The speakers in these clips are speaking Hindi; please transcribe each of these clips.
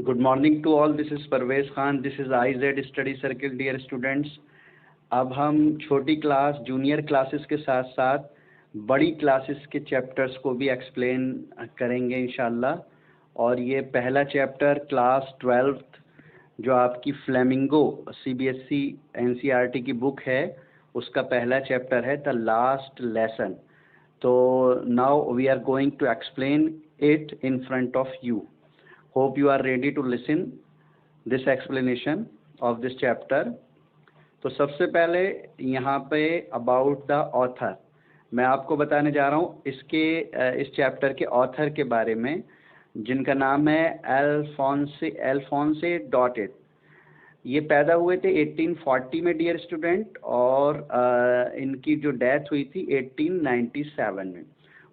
Good morning to all. This is Parvez Khan. This is IZ Study Circle, dear students. अब हम छोटी क्लास जूनियर क्लासेस के साथ साथ बड़ी क्लासेस के चैप्टर्स को भी एक्सप्लेन करेंगे इंशाल्लाह। और ये पहला चैप्टर क्लास 12th जो आपकी फ्लेमिंगो CBSE NCERT की बुक है उसका पहला चैप्टर है द लास्ट लेसन। तो now we are going to explain it in front of you. Hope you are ready to listen this explanation of this chapter. तो सबसे पहले यहाँ पे about the author मैं आपको बताने जा रहा हूँ इस चैप्टर के ऑथर के बारे में, जिनका नाम है अल्फोंसे डॉटेट। ये पैदा हुए थे 1840 में डियर स्टूडेंट, और इनकी जो डेथ हुई थी 1897 में।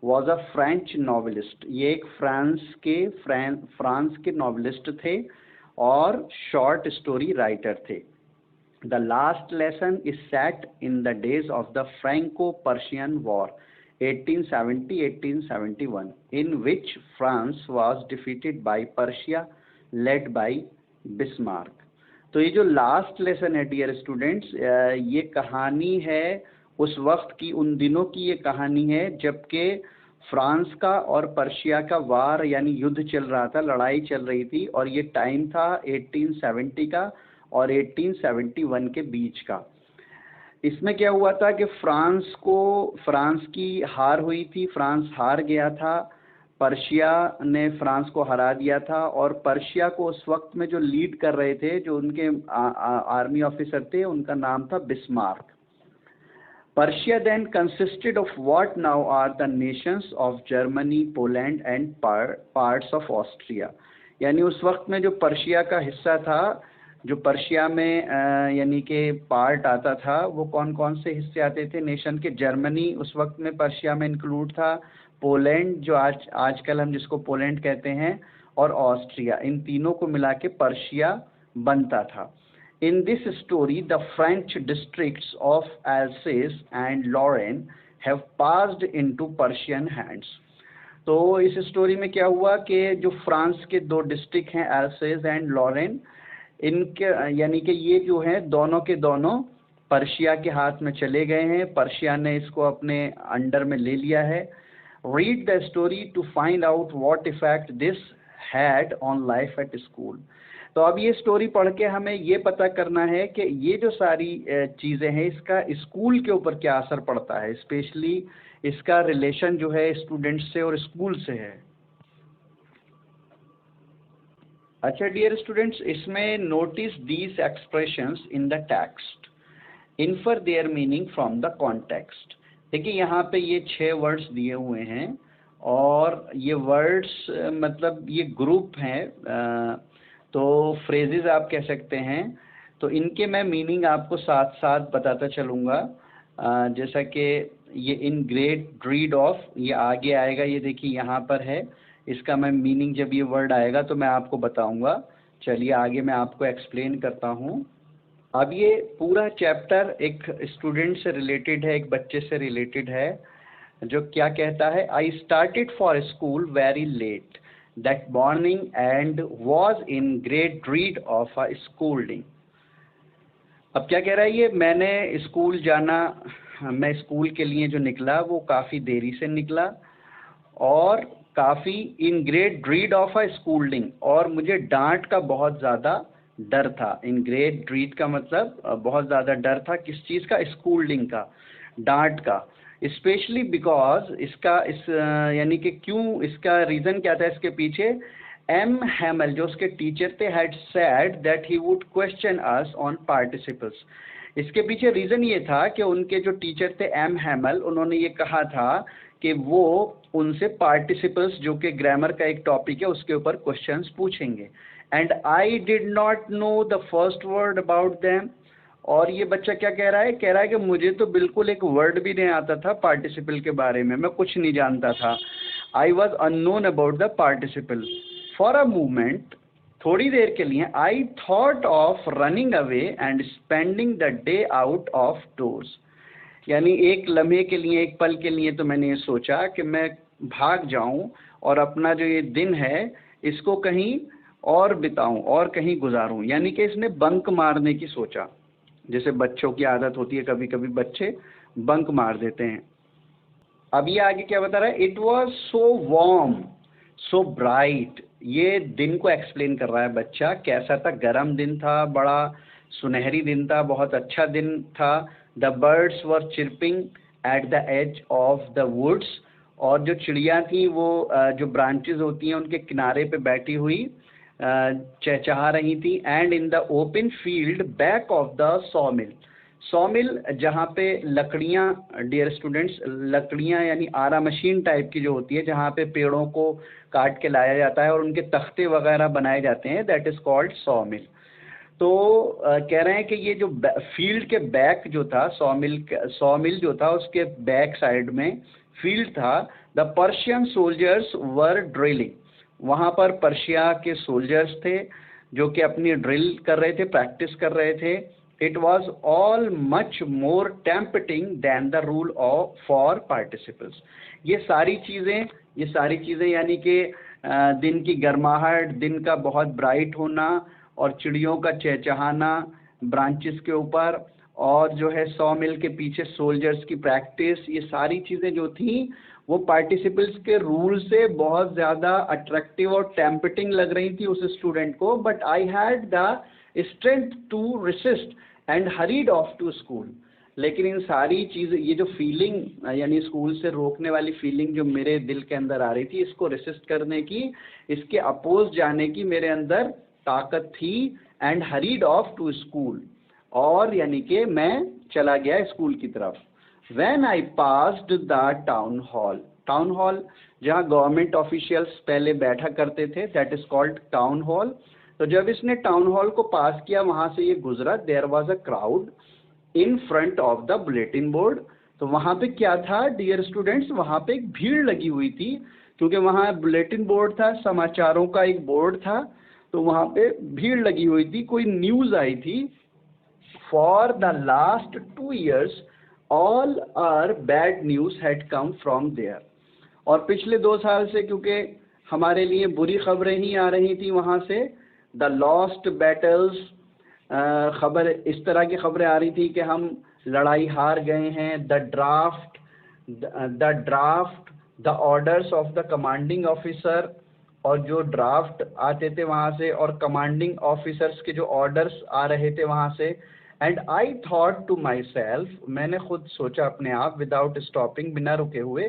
Was a French novelist. ये एक फ्रांस के नॉवेलिस्ट थे और शॉर्ट स्टोरी राइटर थे। The last lesson is set in the days of the Franco Persian war 1870-1871 in which France was defeated by Persia led by Bismarck. तो ये जो लास्ट लेसन है डियर स्टूडेंट्स, ये कहानी है उस वक्त की, उन दिनों की ये कहानी है जबकि फ्रांस का और पर्शिया का वार यानी युद्ध चल रहा था, लड़ाई चल रही थी, और ये टाइम था 1870 का और 1871 के बीच का। इसमें क्या हुआ था कि फ्रांस की हार हुई थी, फ्रांस हार गया था, पर्शिया ने फ्रांस को हरा दिया था। और पर्शिया को उस वक्त में जो लीड कर रहे थे, जो उनके आर्मी ऑफिसर थे, उनका नाम था Bismarck. Persia then consisted of what now are the nations of Germany, Poland and parts of Austria। यानी उस वक्त में जो पर्शिया का हिस्सा था, जो पर्शिया में यानी कि पार्ट आता था, वो कौन कौन से हिस्से आते थे नेशन के? जर्मनी उस वक्त में पर्शिया में इंक्लूड था, पोलैंड जो आजकल हम जिसको पोलैंड कहते हैं, और ऑस्ट्रिया, इन तीनों को मिला के पर्शिया बनता था। In this story, the French districts of Alsace and Lorraine have passed into Persian hands। तो इस स्टोरी में क्या हुआ कि जो फ्रांस के दो डिस्ट्रिक्ट हैं एल्सेस एंड लॉरेन, इनके यानी कि ये जो हैं दोनों के दोनों पर्शिया के हाथ में चले गए हैं। पर्शिया ने इसको अपने अंडर में ले लिया है। Read the story to find out what effect this had on life at school. तो अब ये स्टोरी पढ़ के हमें ये पता करना है कि ये जो सारी चीज़ें हैं इसका स्कूल के ऊपर क्या असर पड़ता है, स्पेशली इसका रिलेशन जो है स्टूडेंट्स से और स्कूल से है। अच्छा डियर स्टूडेंट्स, इसमें notice these expressions in the text, infer their meaning from the context. देखिए यहाँ पे ये 6 वर्ड्स दिए हुए हैं, और ये वर्ड्स मतलब ये ग्रुप हैं, तो फ्रेजेस आप कह सकते हैं। तो इनके मैं मीनिंग आपको साथ साथ बताता चलूँगा। जैसा कि ये इन ग्रेट ड्रीड ऑफ, ये आगे आएगा, ये देखिए यहाँ पर है, इसका मैं मीनिंग जब ये वर्ड आएगा तो मैं आपको बताऊँगा। चलिए आगे मैं आपको एक्सप्लेन करता हूँ। अब ये पूरा चैप्टर एक स्टूडेंट से रिलेटेड है, एक बच्चे से रिलेटेड है, जो क्या कहता है, I started for school very late that morning and was in great dread of a scolding। अब क्या कह रहा है ये, मैं स्कूल के लिए जो निकला वो काफ़ी देरी से निकला, और काफ़ी in great dread of a schooling, और मुझे डांट का बहुत ज़्यादा डर था। इन ग्रेट ड्रीड का मतलब बहुत ज़्यादा डर था, किस चीज़ का? स्कूलिंग का, डांट का। स्पेशली बिकॉज यानी कि क्यों, इसका रीज़न क्या था इसके पीछे? एम हैमल जो उसके टीचर थे had said that he would question us on participles. इसके पीछे रीज़न ये था कि उनके जो टीचर थे एम हैमल, उन्होंने ये कहा था कि वो उनसे पार्टिसिपल्स जो कि ग्रामर का एक टॉपिक है उसके ऊपर क्वेश्चंस पूछेंगे। And I did not know the first word about them. और ये बच्चा क्या कह रहा है कि मुझे तो बिल्कुल एक वर्ड भी नहीं आता था पार्टिसिपल के बारे में, मैं कुछ नहीं जानता था। I was unknown about the participle. For a moment, थोड़ी देर के लिए, I thought of running away and spending the day out of doors. यानी एक लम्हे के लिए, एक पल के लिए तो मैंने ये सोचा कि मैं भाग जाऊं और अपना जो ये दिन है इसको कहीं और बिताऊं और कहीं गुजारूं, यानी कि इसने बंक मारने की सोचा। जैसे बच्चों की आदत होती है, कभी कभी बच्चे बंक मार देते हैं। अब ये आगे क्या बता रहा है, it was so warm so bright. ये दिन को एक्सप्लेन कर रहा है बच्चा, कैसा था, गर्म दिन था, बड़ा सुनहरी दिन था, बहुत अच्छा दिन था। The birds were chirping at the edge of the woods. और जो चिड़िया थी वो जो ब्रांचेस होती हैं उनके किनारे पे बैठी हुई चहचहा रही थी। And in the open field back of the सॉमिल। सॉमिल जहाँ पे लकड़ियाँ, डियर स्टूडेंट्स, लकड़ियाँ यानी आरा मशीन टाइप की जो होती है, जहाँ पे पेड़ों को काट के लाया जाता है और उनके तख्ते वगैरह बनाए जाते हैं, दैट इज़ कॉल्ड सॉमिल। तो कह रहे हैं कि ये जो फील्ड के बैक जो था, सॉमिल जो था उसके बैक साइड में फील्ड था। The Persian soldiers were drilling. वहाँ पर पर्शिया के सोल्जर्स थे जो कि अपनी ड्रिल कर रहे थे, प्रैक्टिस कर रहे थे। It was all much more tempting than the rule of for participles. ये सारी चीज़ें यानी कि दिन की गर्माहट, दिन का बहुत ब्राइट होना और चिड़ियों का चहचहाना ब्रांचेस के ऊपर, और जो है सॉ मिल के पीछे सोल्जर्स की प्रैक्टिस, ये सारी चीज़ें जो थी वो पार्टिसिपल्स के रूल से बहुत ज़्यादा अट्रैक्टिव और टेम्पटिंग लग रही थी उस स्टूडेंट को। But I had the strength to resist and hurried off to school. लेकिन इन सारी चीज़ें, ये जो फीलिंग यानी स्कूल से रोकने वाली फीलिंग जो मेरे दिल के अंदर आ रही थी, इसको रेसिस्ट करने की, इसके अपोज जाने की मेरे अंदर ताकत थी। And hurried off to school, और यानी कि मैं चला गया स्कूल की तरफ। When I passed the town hall. Town hall जहाँ गवर्नमेंट ऑफिशियल्स पहले बैठा करते थे, that is called town hall. तो जब इसने टाउन हॉल को पास किया, वहाँ से ये गुजरा, there was a crowd in front of the bulletin board. तो वहाँ पे क्या था डियर स्टूडेंट्स, वहाँ पे एक भीड़ लगी हुई थी, क्योंकि वहाँ बुलेटिन बोर्ड था, समाचारों का एक बोर्ड था, तो वहाँ पे भीड़ लगी हुई थी, कोई न्यूज़ आई थी। For the last 2 years all our bad news had come from there. और पिछले 2 साल से क्योंकि हमारे लिए बुरी खबरें ही आ रही थी वहाँ से, द लॉस्ट बैटल्स, खबर इस तरह की खबरें आ रही थी कि हम लड़ाई हार गए हैं। The draft the orders of the commanding officer, और जो ड्राफ्ट आते थे वहाँ से और कमांडिंग ऑफिसर्स के जो ऑर्डर्स आ रहे थे वहाँ से। And I thought to myself, मैंने खुद सोचा अपने आप, विदाउट स्टॉपिंग, बिना रुके हुए,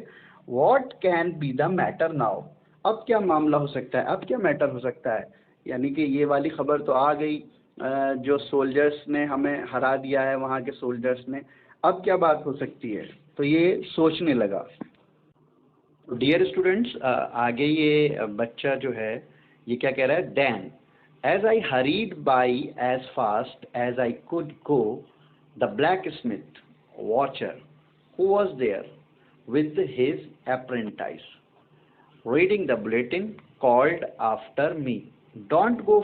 what can be the matter now. अब क्या मामला हो सकता है, अब क्या मैटर हो सकता है। यानी कि ये वाली खबर तो आ गई, जो सोल्जर्स ने हमें हरा दिया है, वहाँ के सोल्जर्स ने, अब क्या बात हो सकती है। तो ये सोचने लगा। डियर स्टूडेंट्स, आगे ये बच्चा जो है ये क्या कह रहा है, then as I hurried by as fast as I could go, the blacksmith Wachter who was there with his apprentice reading the bulletin called after me, don't go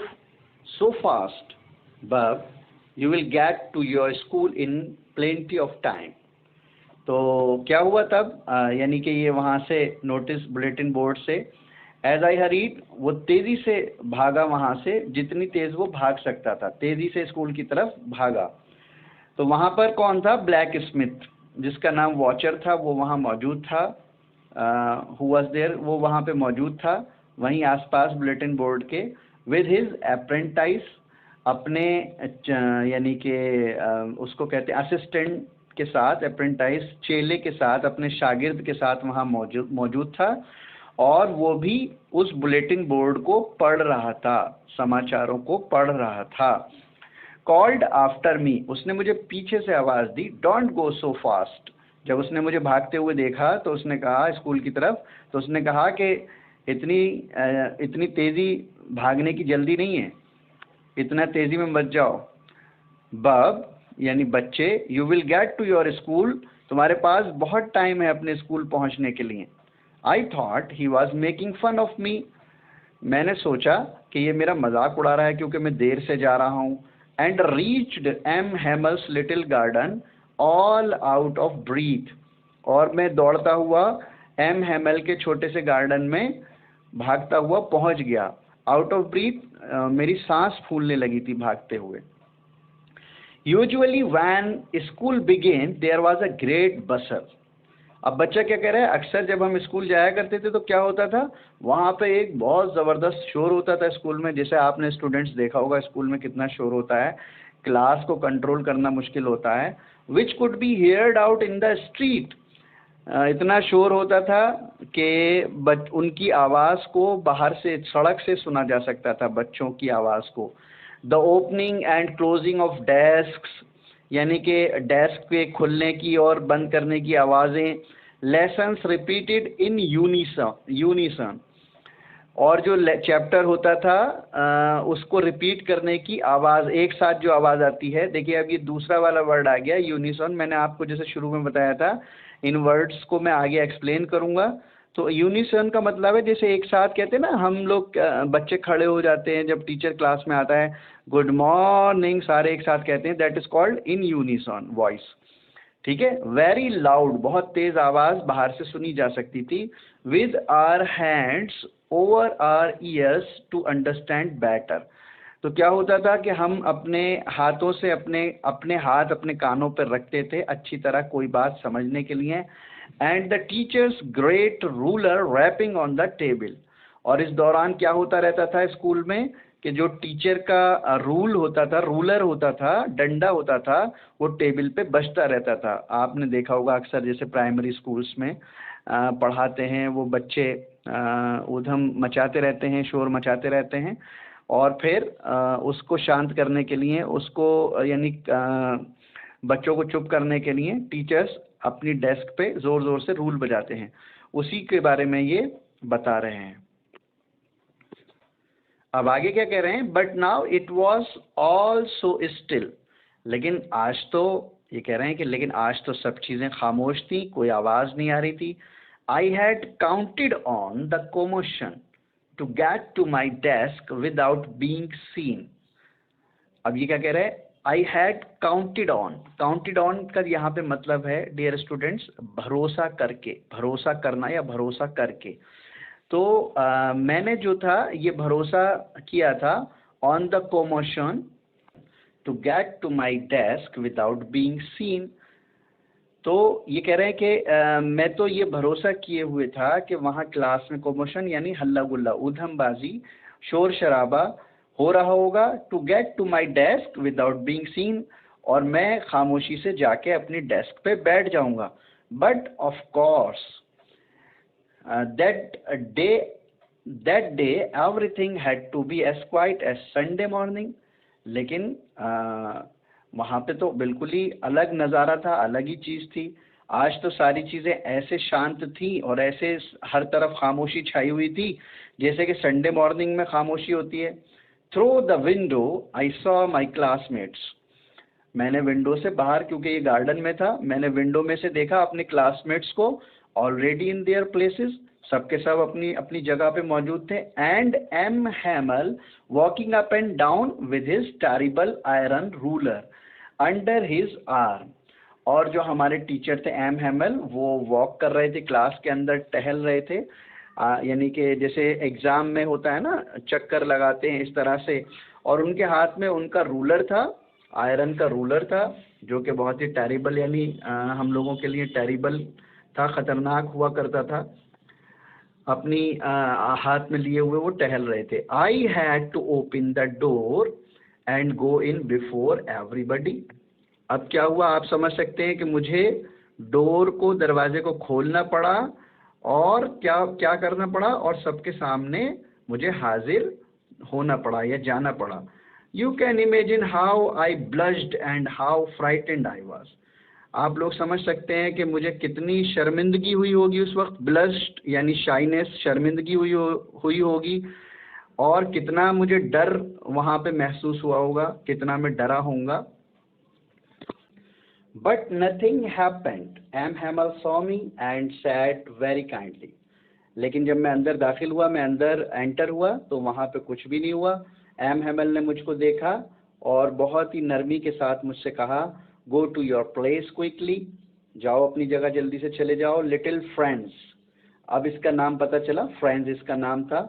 so fast Bub, you will get to your school in plenty of time। तो क्या हुआ तब, यानी कि ये वहाँ से नोटिस बुलेटिन बोर्ड से, एज आई हरीड, वो तेज़ी से भागा वहाँ से, जितनी तेज़ वो भाग सकता था, तेज़ी से स्कूल की तरफ भागा। तो वहाँ पर कौन था, ब्लैक स्मिथ, जिसका नाम वॉचर था, वो वहाँ मौजूद था। हु वाज देयर, वो वहाँ पे मौजूद था, वहीं आसपास बुलेटिन बोर्ड के। विद हिज अप्रेंटाइज, अपने यानी कि उसको कहते हैं असिस्टेंट के साथ, अप्रेंटाइज चेले के साथ, अपने शागिर्द के साथ वहाँ मौजूद था। और वो भी उस बुलेटिन बोर्ड को पढ़ रहा था, समाचारों को पढ़ रहा था। कॉल्ड आफ्टर मी, उसने मुझे पीछे से आवाज़ दी, डोंट गो सो फास्ट। जब उसने मुझे भागते हुए देखा तो उसने कहा स्कूल की तरफ, तो उसने कहा कि इतनी तेज़ी भागने की जल्दी नहीं है, इतना तेज़ी में मत जाओ। बब यानी बच्चे, you will get to your school, तुम्हारे पास बहुत टाइम है अपने स्कूल पहुंचने के लिए। I thought he was making fun of me, मैंने सोचा कि ये मेरा मजाक उड़ा रहा है क्योंकि मैं देर से जा रहा हूँ। And reached M Hamel's little garden all out of breath, और मैं दौड़ता हुआ एम हेमल के छोटे से गार्डन में भागता हुआ पहुँच गया। आउट ऑफ ब्रीथ, मेरी सांस फूलने लगी थी भागते हुए। Usually when school began there was a great bustle. अब बच्चा क्या कह रहा है, अक्सर जब हम स्कूल जाया करते थे तो क्या होता था, वहाँ पे एक बहुत ज़बरदस्त शोर होता था स्कूल में। जैसे आपने स्टूडेंट्स देखा होगा स्कूल में कितना शोर होता है, क्लास को कंट्रोल करना मुश्किल होता है। Which could be heard out in the street. इतना शोर होता था कि उनकी आवाज़ को बाहर से, सड़क से सुना जा सकता था, बच्चों की आवाज़ को। The opening and closing of desks, यानी कि डेस्क के खुलने की और बंद करने की आवाज़ें। लेसन्स रिपीटेड इन यूनिसन, और जो चैप्टर होता था उसको रिपीट करने की आवाज़, एक साथ जो आवाज़ आती है। देखिए अब ये दूसरा वाला वर्ड आ गया यूनिसन। मैंने आपको जैसे शुरू में बताया था, इन वर्ड्स को मैं आगे एक्सप्लेन करूँगा। तो यूनिसन का मतलब है जैसे एक साथ कहते हैं ना हम लोग, बच्चे खड़े हो जाते हैं जब टीचर क्लास में आता है, गुड मॉर्निंग, सारे एक साथ कहते हैं, that is called in unison voice. ठीक है, वेरी लाउड, बहुत तेज आवाज़ बाहर से सुनी जा सकती थी। With our hands over our ears to understand better. तो क्या होता था कि हम अपने हाथों से अपने हाथ अपने कानों पर रखते थे अच्छी तरह कोई बात समझने के लिए। And the teacher's great ruler rapping on the table. और इस दौरान क्या होता रहता था स्कूल में कि जो टीचर का रूल होता था, रूलर होता था, डंडा होता था, वो टेबल पे बजता रहता था। आपने देखा होगा अक्सर जैसे प्राइमरी स्कूल्स में पढ़ाते हैं, वो बच्चे ऊधम मचाते रहते हैं, शोर मचाते रहते हैं, और फिर उसको शांत करने के लिए, उसको यानी बच्चों को चुप करने के लिए टीचर्स अपनी डेस्क पे ज़ोर ज़ोर से रूल बजाते हैं। उसी के बारे में ये बता रहे हैं। अब आगे क्या कह रहे हैं, but now it was all so still. लेकिन आज तो, ये कह रहे हैं कि लेकिन आज तो सब चीज़ें खामोश थी, कोई आवाज़ नहीं आ रही थी। I had counted on the commotion to get to my desk without being seen. अब ये क्या कह रहे हैं, आई हैड काउंटेड ऑन का यहाँ पे मतलब है डियर स्टूडेंट्स, भरोसा करके, भरोसा करना या भरोसा करके। तो मैंने जो था ये भरोसा किया था on the commotion to get to my desk without being seen. तो ये कह रहे हैं कि मैं तो ये भरोसा किए हुए था कि वहाँ क्लास में कॉमोशन यानी हल्ला गुल्ला, ऊधमबाजी, शोर शराबा हो रहा होगा, to get to my desk without being seen, और मैं खामोशी से जाके अपनी डेस्क पे बैठ जाऊंगा। But of course that day everything had to be as quiet as Sunday morning। लेकिन वहाँ पे तो बिल्कुल ही अलग नज़ारा था, अलग ही चीज़ थी। आज तो सारी चीज़ें ऐसे शांत थी और ऐसे हर तरफ खामोशी छाई हुई थी जैसे कि संडे मॉर्निंग में खामोशी होती है। Through the window I saw my classmates. मैंने विंडो से बाहर, क्योंकि ये गार्डन में था, मैंने विंडो में से देखा अपने क्लासमेट्स को, ऑलरेडी इन देयर प्लेसेस, सबके सब अपनी अपनी जगह पे मौजूद थे। And M Hamel walking up and down with his terrible iron ruler under his arm. और जो हमारे टीचर थे एम हैमल, वो वॉक कर रहे थे, क्लास के अंदर टहल रहे थे, यानी कि जैसे एग्ज़ाम में होता है ना, चक्कर लगाते हैं इस तरह से। और उनके हाथ में उनका रूलर था, आयरन का रूलर था, जो कि बहुत ही टेरिबल, यानी हम लोगों के लिए टेरिबल था, ख़तरनाक हुआ करता था। अपनी हाथ में लिए हुए वो टहल रहे थे। I had to open the door and go in before everybody. अब क्या हुआ, आप समझ सकते हैं कि मुझे डोर को, दरवाजे को खोलना पड़ा, और क्या क्या करना पड़ा, और सबके सामने मुझे हाजिर होना पड़ा या जाना पड़ा। You can imagine how I blushed and how frightened I was. आप लोग समझ सकते हैं कि मुझे कितनी शर्मिंदगी हुई होगी उस वक्त। ब्लश्ड यानी शाइनेस, शर्मिंदगी हुई होगी, और कितना मुझे डर वहाँ पे महसूस हुआ होगा, कितना मैं डरा होऊंगा। But nothing happened. M Hamel saw me and said very kindly. लेकिन जब मैं अंदर दाखिल हुआ, मैं अंदर एंटर हुआ, तो वहाँ पे कुछ भी नहीं हुआ। एम हैमल ने मुझको देखा और बहुत ही नरमी के साथ मुझसे कहा, go to your place quickly, जाओ अपनी जगह जल्दी से चले जाओ। लिटिल फ्रेंड्स, अब इसका नाम पता चला, फ्रेंड्स इसका नाम था,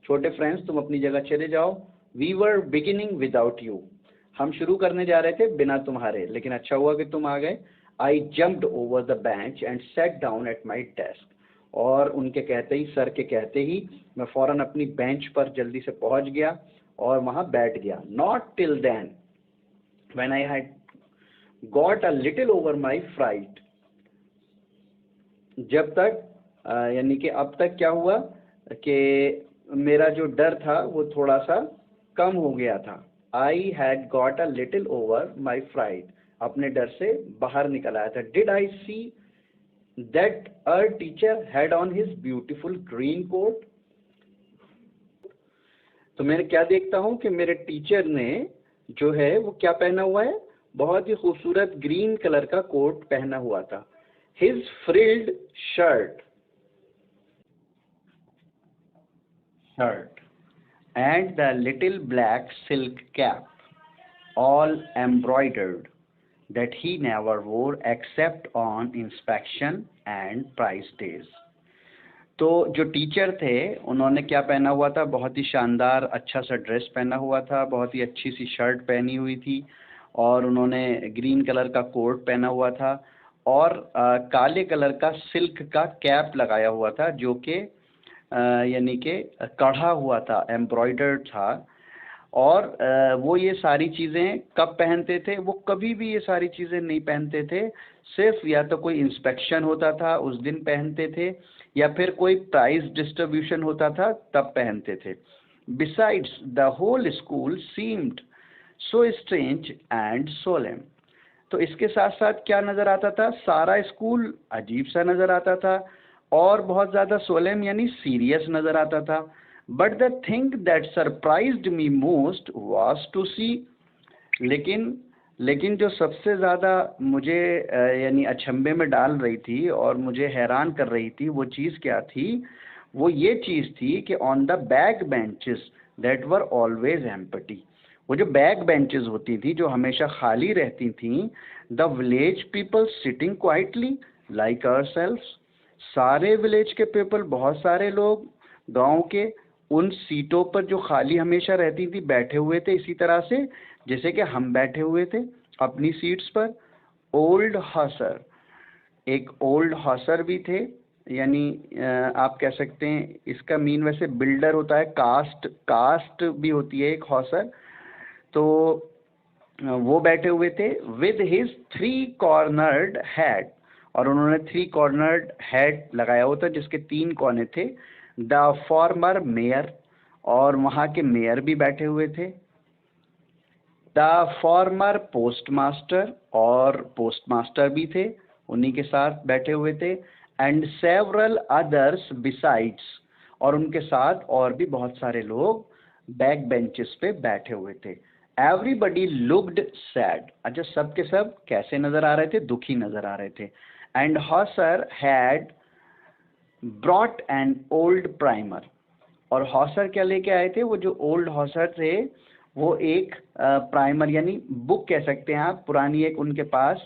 छोटे फ्रेंड्स तुम अपनी जगह चले जाओ, we were beginning without you, हम शुरू करने जा रहे थे बिना तुम्हारे, लेकिन अच्छा हुआ कि तुम आ गए। आई jumped over the bench and set down at my desk, और उनके कहते ही, सर के कहते ही मैं फ़ौरन अपनी बेंच पर जल्दी से पहुंच गया और वहां बैठ गया। Not till then when I had got a little over my fright, जब तक यानी कि अब तक क्या हुआ कि मेरा जो डर था वो थोड़ा सा कम हो गया था। I had got a little over my fright, अपने डर से बाहर निकल आया था। Did I see that our teacher had on his beautiful green coat, तो मैं क्या देखता हूँ कि मेरे टीचर ने जो है वो क्या पहना हुआ है, बहुत ही खूबसूरत ग्रीन कलर का कोट पहना हुआ था। His frilled shirt and the little black silk cap, all embroidered, that he never wore except on inspection and prize days. तो जो टीचर थे उन्होंने क्या पहना हुआ था, बहुत ही शानदार अच्छा सा ड्रेस पहना हुआ था, बहुत ही अच्छी सी शर्ट पहनी हुई थी, और उन्होंने ग्रीन कलर का कोट पहना हुआ था, और काले कलर का सिल्क का कैप लगाया हुआ था, जो कि यानी कि कढ़ा हुआ था, एम्ब्रॉयडर्ड था। और वो ये सारी चीज़ें कब पहनते थे, वो कभी भी ये सारी चीज़ें नहीं पहनते थे, सिर्फ या तो कोई इंस्पेक्शन होता था उस दिन पहनते थे, या फिर कोई प्राइज डिस्ट्रीब्यूशन होता था तब पहनते थे। Besides the whole school seemed so strange and solemn, तो इसके साथ साथ क्या नज़र आता था, सारा स्कूल अजीब सा नज़र आता था और बहुत ज़्यादा सोलेम यानी सीरियस नज़र आता था। But the thing that surprised me most was to see, लेकिन जो सबसे ज़्यादा मुझे यानी अचंभे में डाल रही थी और मुझे हैरान कर रही थी, वो चीज़ क्या थी, वो ये चीज़ थी कि on the back benches that were always empty, वो जो बैक बेंचेस होती थी जो हमेशा खाली रहती थी, the village people sitting quietly like ourselves, सारे विलेज के पीपल, बहुत सारे लोग गांव के उन सीटों पर जो खाली हमेशा रहती थी बैठे हुए थे, इसी तरह से जैसे कि हम बैठे हुए थे अपनी सीट्स पर। ओल्ड हॉसर, एक ओल्ड हॉसर भी थे, यानी आप कह सकते हैं इसका मीन वैसे बिल्डर होता है, कास्ट भी होती है एक हॉसर, तो वो बैठे हुए थे। विद हिज 3 कॉर्नर्ड हैट, और उन्होंने 3 कॉर्नर्ड हैट लगाया हुआ था जिसके 3 कोने थे। द फॉर्मर मेयर, और वहाँ के मेयर भी बैठे हुए थे। द फॉर्मर पोस्ट मास्टर, और पोस्ट मास्टर भी थे, उन्हीं के साथ बैठे हुए थे। एंड सेवरल अदर्स बिसाइड्स, और उनके साथ और भी बहुत सारे लोग बैक बेंचेस पे बैठे हुए थे। एवरीबडी लुक्ड सैड, अच्छा सब के सब कैसे नज़र आ रहे थे, दुखी नज़र आ रहे थे। And Hauser had brought an old primer, और हॉसर क्या लेके आए थे, वो जो ओल्ड हॉसर थे वो एक प्राइमर यानी बुक कह सकते हैं आप, पुरानी एक उनके पास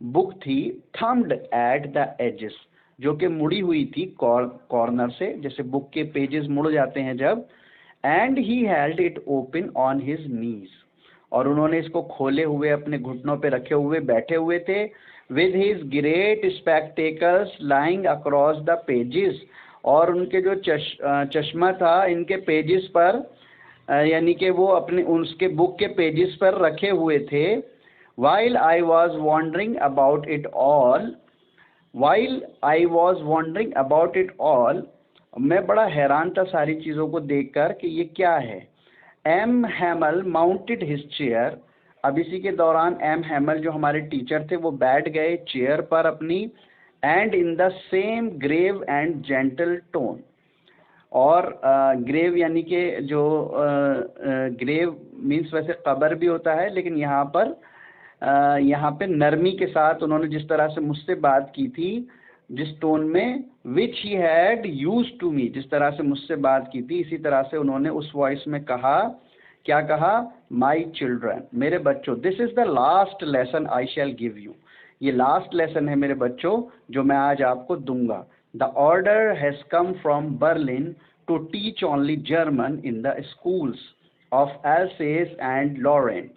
बुक थी, थम्ड एट द एजेस, जो कि मुड़ी हुई थी कॉर्नर से, जैसे बुक के पेजेस मुड़ जाते हैं जब। And he held it open on his knees, और उन्होंने इसको खोले हुए अपने घुटनों पे रखे हुए बैठे हुए थे। With his great spectacles lying across the pages, और उनके जो चश्मा था इनके पेजेस पर, यानी कि वो अपने उसके बुक के पेजेस पर रखे हुए थे। while I was wondering about it all while I was wondering about it all, मैं बड़ा हैरान था सारी चीज़ों को देखकर कि ये क्या है। M Hamel mounted his chair, अब इसी के दौरान एम हैमल जो हमारे टीचर थे वो बैठ गए चेयर पर अपनी। And in the same grave and gentle tone, और ग्रेव यानी कि जो ग्रेव मीन्स वैसे कब्र भी होता है, लेकिन यहाँ पे नरमी के साथ उन्होंने जिस तरह से मुझसे बात की थी, जिस टोन में which he had used to me, जिस तरह से मुझसे बात की थी, इसी तरह से उन्होंने उस वॉइस में कहा, क्या कहा, माई चिल्ड्रन, मेरे बच्चों, this is the last lesson I shell give you, ये लास्ट लेसन है मेरे बच्चों जो मैं आज आपको दूंगा। The order has come from Berlin to teach only German in the schools of Alsace and Lorraine.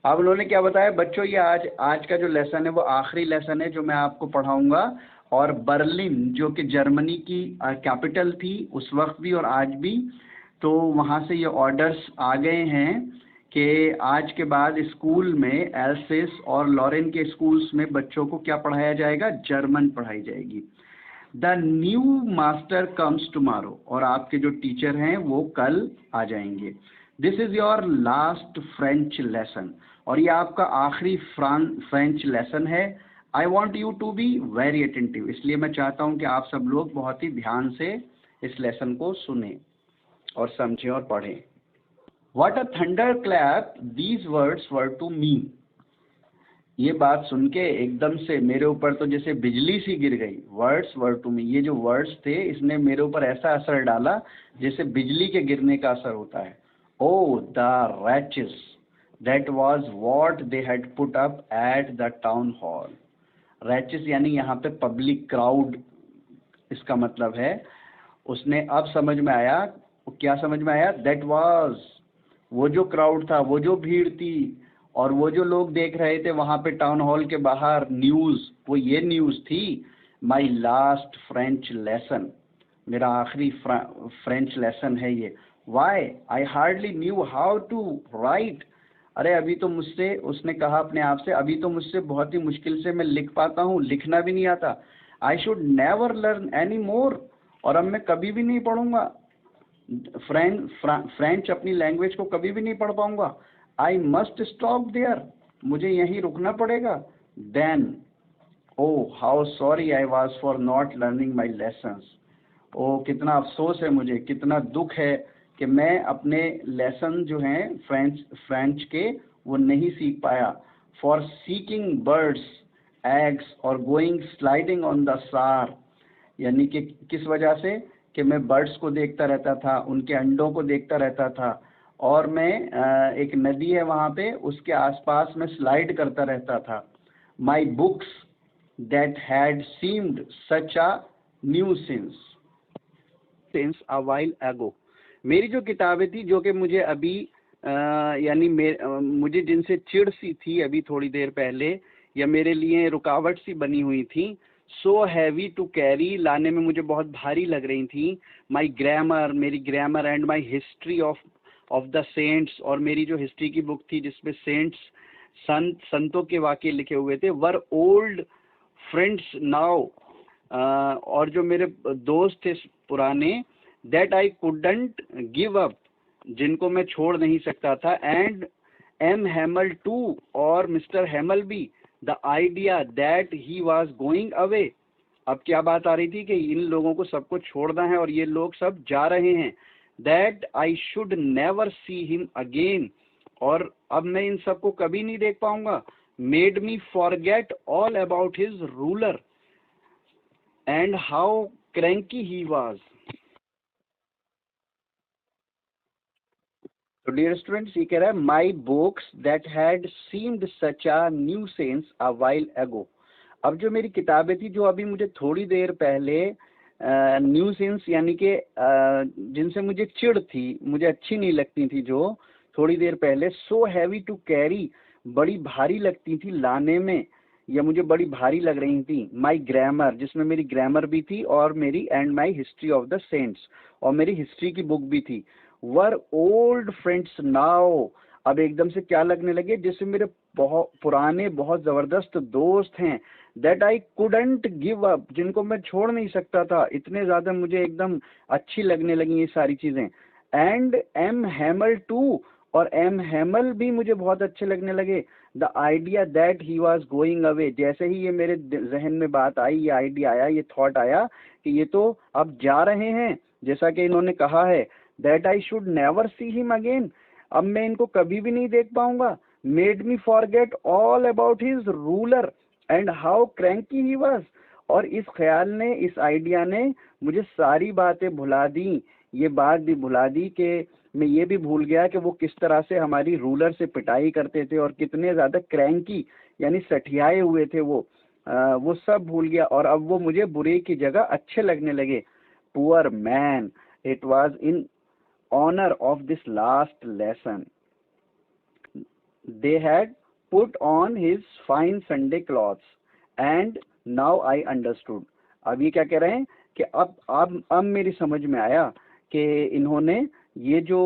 अब उन्होंने क्या बताया बच्चों, ये आज का जो लेसन है वो आखिरी लेसन है जो मैं आपको पढ़ाऊंगा, और बर्लिन जो कि जर्मनी की कैपिटल थी उस वक्त भी और आज भी, तो वहाँ से ये ऑर्डर्स आ गए हैं कि आज के बाद स्कूल में एल्सेस और लॉरेन के स्कूल्स में बच्चों को क्या पढ़ाया जाएगा, जर्मन पढ़ाई जाएगी। The new master comes tomorrow, और आपके जो टीचर हैं वो कल आ जाएंगे। This is your last French lesson, और ये आपका आखिरी फ्रेंच लेसन है। I want you to be very attentive, इसलिए मैं चाहता हूँ कि आप सब लोग बहुत ही ध्यान से इस लेसन को सुने और समझें और पढ़ें। What a thunderclap these words were to me. ये बात सुन के एकदम से मेरे ऊपर तो जैसे बिजली सी गिर गई। Words were to me, ये जो words थे इसने मेरे ऊपर ऐसा असर डाला जैसे बिजली के गिरने का असर होता है। Oh, the wretches! That was what they had put up at the town hall. Wretches यानी यहाँ पे पब्लिक क्राउड इसका मतलब है। उसने अब समझ में आया, क्या समझ में आया? That was, वो जो क्राउड था, वो जो भीड़ थी और वो जो लोग देख रहे थे वहाँ पे टाउन हॉल के बाहर न्यूज़, वो ये न्यूज़ थी, माई लास्ट फ्रेंच लेसन, मेरा आखिरी फ्रेंच लेसन है ये। Why I hardly knew how to write, अरे अभी तो मुझसे, उसने कहा अपने आप से, अभी तो मुझसे बहुत ही मुश्किल से मैं लिख पाता हूँ, लिखना भी नहीं आता। I should never learn any more, और अब मैं कभी भी नहीं पढ़ूंगा फ्रेंच, अपनी लैंग्वेज को कभी भी नहीं पढ़ पाऊंगा। आई मस्ट स्टॉप देयर, मुझे यहीं रुकना पड़ेगा। Then oh how sorry I was for not learning my lessons, oh कितना अफसोस है मुझे, कितना दुख है कि मैं अपने लेसन जो हैं फ्रेंच के वो नहीं सीख पाया। फॉर सीकिंग बर्ड्स एग्स और गोइंग स्लाइडिंग ऑन द सार, यानी कि किस वजह से कि मैं बर्ड्स को देखता रहता था, उनके अंडों को देखता रहता था, और मैं एक नदी है वहाँ पे उसके आसपास में स्लाइड करता रहता था। My books that had seemed such a nuisance a while एगो, मेरी जो किताबें थी जो कि मुझे अभी यानी मुझे जिनसे चिढ़ सी थी अभी थोड़ी देर पहले, या मेरे लिए रुकावट सी बनी हुई थी, सो हैवी टू कैरी, लाने में मुझे बहुत भारी लग रही थी। माई ग्रामर, मेरी grammar, and my history of the saints, और मेरी जो हिस्ट्री की बुक थी जिसमें सेंट्स, संतों के वाक्य लिखे हुए थे, वर ओल्ड फ्रेंड्स नाउ, और जो मेरे दोस्त थे पुराने, that I couldn't give up, जिनको मैं छोड़ नहीं सकता था, एंड एम हेमल टू, और मिस्टर हेमल भी, the idea that he was going away, अब क्या बात आ रही थी कि इन लोगों को सबको छोड़ना है और ये लोग सब जा रहे हैं। That I should never see him again, और अब मैं इन सबको कभी नहीं देख पाऊंगा। Made me forget all about his ruler and how cranky he was. तो डियर स्टूडेंट्स, ये कह रहा है my books that had seemed such a nuisance a while एगो, अब जो मेरी किताबें थी जो अभी मुझे थोड़ी देर पहले न्यूसेंस यानी कि जिनसे मुझे चिढ़ थी, मुझे अच्छी नहीं लगती थी, जो थोड़ी देर पहले, सो हैवी टू कैरी, बड़ी भारी लगती थी लाने में, या मुझे बड़ी भारी लग रही थी। माई ग्रामर, जिसमें मेरी ग्रामर भी थी और मेरी, and my history of the saints, और मेरी हिस्ट्री की बुक भी थी। वर ओल्ड फ्रेंड्स नाउ, अब एकदम से क्या लगने लगे, जैसे मेरे बहुत पुराने बहुत जबरदस्त दोस्त हैं। That I couldn't give up, जिनको मैं छोड़ नहीं सकता था, इतने ज्यादा मुझे एकदम अच्छी लगने लगी ये सारी चीजें। एंड एम हैमल टू, और एम हैमल भी मुझे बहुत अच्छे लगने लगे। The idea that he was going away, जैसे ही ये मेरे जहन में बात आई, ये आइडिया आया, ये थॉट आया कि ये तो अब जा रहे हैं, जैसा कि इन्होंने कहा है, that I should never see him again, अब मैं इनको कभी भी नहीं देख पाऊंगा। Made me forget all about his ruler and how cranky he was, और इस ख्याल ने, इस आइडिया ने मुझे सारी बातें भुला दी, ये बात भी भुला दी कि मैं ये भी भूल गया कि वो किस तरह से हमारी रूलर से पिटाई करते थे और कितने ज्यादा क्रैंकी यानी सठियाए हुए थे वो सब भूल गया, और अब वो मुझे बुरे की जगह अच्छे लगने लगे। Poor man, it was in honor of this last lesson. They had put on his fine Sunday clothes and now I understood. अब ये क्या कह रहे हैं कि अब मेरी समझ में आया कि इन्होंने ये जो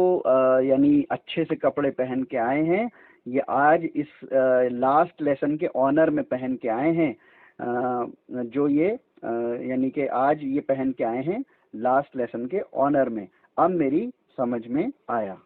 यानी अच्छे से कपड़े पहन के आए हैं, ये आज इस लास्ट लेसन के ऑनर में पहन के आए हैं, जो ये यानी कि आज ये पहन के आए हैं लास्ट लेसन के ऑनर में। अब मेरी समझ में आया।